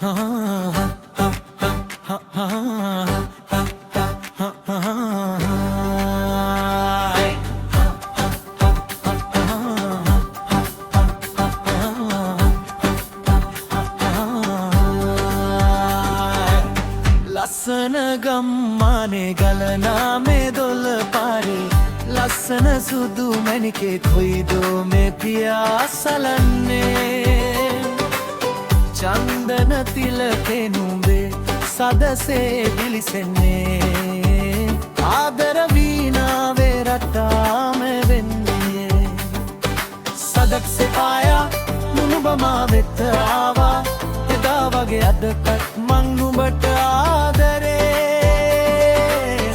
ලස්සන ගම්මානේ ගලනා මේ දොළ පාරේ ලස්සන සුදු මැණිකේ කොයිදෝ මේ පියා සලන්නේ චන්දන තිලකේ නුඹේ සදසේ දිලිසෙන්නේ ආදර වීණාවේ රටාම වෙන්නේ සදක් සෙපායා නුඹමා වෙත ආවා එදා වගේ අදටත් මං නුඹට ආදරේ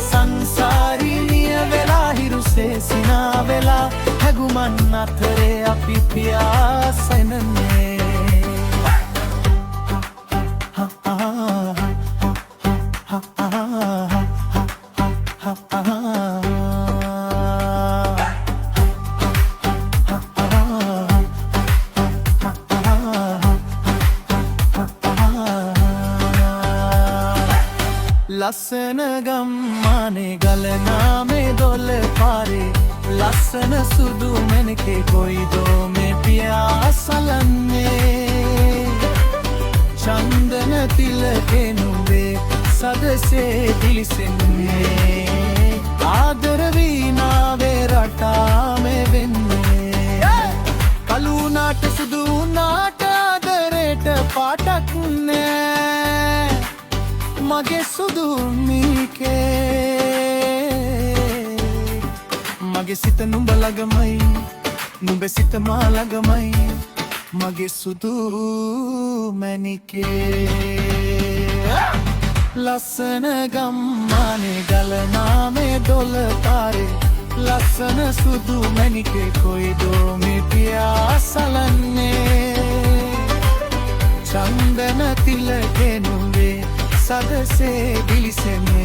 සංසාරී නිය වෙලා හිරුසේ සිනා වෙලා හැගුමන් අතරේ අපි පියාසෙනන්නේ ලස්සන ගම්මානේ ගලනා මේ දොළ පාරේ ලස්සන සුදු මැණිකේ කොයිදෝ මේ පියා සලන්නේ චන්දන තිලකේ නුඹේ සදසේ දිලිසෙන්නේ ආදර වීණාවේ රටාම වෙන්නේ කළු නාට සුදු නාට ආදරේට පාටක් නෑ මගේ සුදු මීකේ මගේ සිත නුඹ ළඟමයි නුඹ සිත මා ළඟමයි මගේ සුදු මැණිකේ ලස්සන ගම්මානේ ගලනා මේ දොළ පාරේ ලස්සන සුදු මැණිකේ කොයිදෝ මේ පියා සලන්නේ චන්දන තිලකේ නුඹේ සදසේ දිලිසෙන්නේ